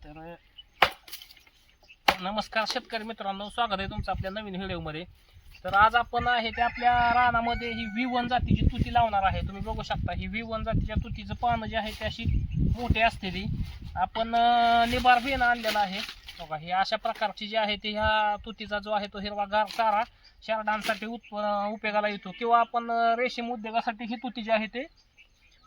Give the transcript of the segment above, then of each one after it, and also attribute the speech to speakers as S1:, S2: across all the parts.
S1: तर नमस्कार शेतकरी मित्रांनो, स्वागत आहे तुमचं आपल्या नवीन व्हिडिओमध्ये. तर आज आपण आहे ते आपल्या रानामध्ये ही V1 जातीची तुती लावणार आहे. तुम्ही बघू शकता ही V1 जातीच्या तुतीचं पानं जे आहे ते अशी मोठी असते. ती आपण निबार बियाणं आणलेलं आहे बघा. ही अशा प्रकारची जी आहे ते ह्या तुतीचा जो आहे तो हिरवागार चारा शेरडांसाठी उपयोगाला येतो, किंवा आपण रेशीम उद्योगासाठी ही तुती जी आहे ते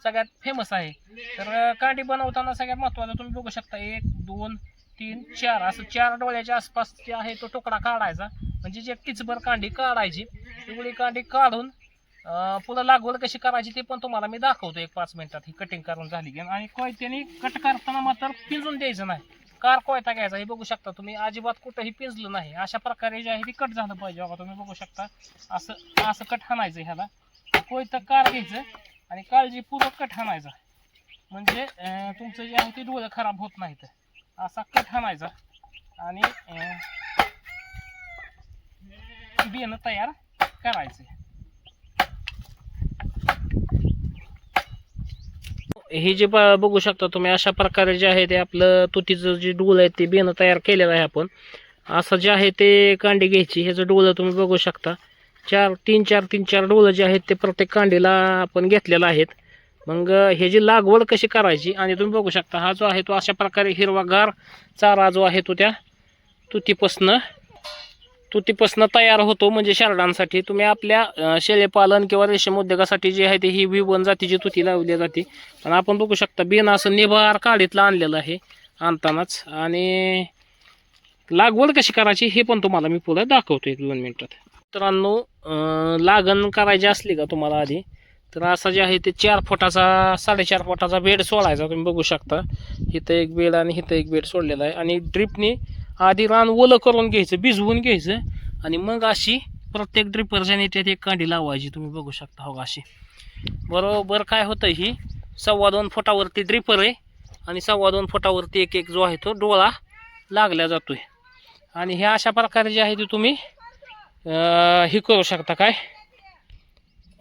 S1: सगळ्यात फेमस आहे. तर कांडी बनवताना सगळ्यात महत्त्वाचं तुम्ही बघू शकता 1 2 3 4 असं 4 डोळ्याच्या आसपास जे आहे तो तुकडा काढायचा, म्हणजे जे टिचभर कांडी काढायची. एवढी कांडी काढून पुढं लागवड कशी करायची ते पण तुम्हाला मी दाखवतो 1-5 मिनिटात. ही कटिंग करून झाली की आणि कोयत्याने कट करताना मात्र पिंजून द्यायचं नाही, कार कोयता घ्यायचा. हे बघू शकता तुम्ही, अजिबात कुठंही पिंजलं नाही. अशा प्रकारे जे आहे ते कट झालं पाहिजे बघा. तुम्ही बघू शकता असं असं कट हाणायचं. ह्याला कोयतं कार घ्यायचं आणि काळजीपूर्वक कट हाणायचा, म्हणजे तुमचं जे आहे ते डोळे खराब होत नाहीत. असा कट हाणायचा आणि बियाणं तयार करायचं. हे जे बघू शकता तुम्ही, अशा प्रकारे जे आहे ते आपलं तुतीचं जे डोळ आहे ते बियाणं तयार केलेलं आहे आपण. असं जे आहे ते कांडी घ्यायची. ह्याचं डोळं तुम्ही बघू शकता 3-4 डोळं जे आहेत ते प्रत्येक कांडीला आपण घेतलेलं आहेत. मग ह्याची लागवड कशी करायची, आणि तुम्ही बघू शकता हा जो आहे तो अशा प्रकारे हिरवागार चारा जो आहे तो त्या तुतीपासनं तयार होतो, म्हणजे शेरडांसाठी. तुम्ही आपल्या शेळीपालन किंवा रेशीम उद्योगासाठी जी आहे ती ही V1 जातीची तुती लावली जाते. पण आपण बघू शकता बियाणं असं निबार काढीतलं आणलेलं आहे आणतानाच. आणि लागवड कशी करायची हे पण तुम्हाला मी पुढे दाखवतो 1-2 मिनिटात. मित्रांनो, लागण करायची असली का तुम्हाला आधी, तर असं जे आहे ते 4 फुटाचा 4.5 फुटाचा बेड सोडायचा. तुम्ही बघू शकता इथं एक बेड आणि इथं एक बेड सोडलेला आहे. आणि ड्रिपने आधी रान ओलं करून घ्यायचं, भिजवून घ्यायचं, आणि मग अशी प्रत्येक ड्रिपरच्या नेट्यात एक कांडी लावायची. तुम्ही बघू शकता हो अशी. बरोबर काय होतं, ही 2.25 फुटावरती ड्रिपर आहे आणि 2.25 फुटावरती एक जो आहे तो डोळा लागला जातोय. आणि हे अशा प्रकारे जे आहे ते तुम्ही हे करू शकता. काय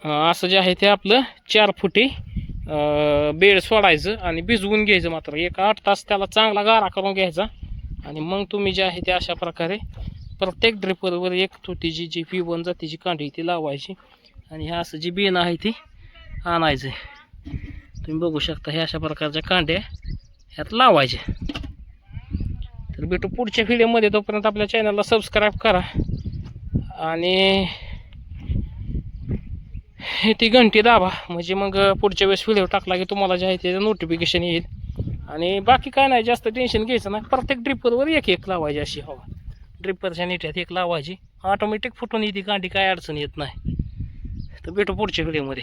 S1: असं जे आहे ते आपलं 4 फुटी बेड सोडायचं आणि भिजवून घ्यायचं. मात्र 1-8 तास त्याला चांगला गारा करून घ्यायचा. आणि मग तुम्ही जे आहे ते अशा प्रकारे प्रत्येक ड्रिपरवर एक तुतीची जी V1 जातीची कांडी ती लावायची. आणि ह्या असं जी बियाणं आहे ती आणायचं. तुम्ही बघू शकता हे अशा प्रकारच्या कांड्या ह्यात लावायच्या. तर भेटू पुढच्या व्हिडिओमध्ये. तोपर्यंत आपल्या चॅनलला सबस्क्राईब करा आणि ती घंटी दाबा, म्हणजे मग पुढच्या वेळेस व्हिडिओ टाकला की तुम्हाला जे आहे त्याचं नोटिफिकेशन येईल. आणि बाकी काय नाही, जास्त टेन्शन घ्यायचं नाही. प्रत्येक ड्रिपरवर एक लावायची अशी हवा. ड्रिपरच्या नेट्यात एक लावायची, ऑटोमॅटिक फुटून येते कांडी, काय अडचण येत नाही. तर भेटू पुढच्या व्हिडिओमध्ये.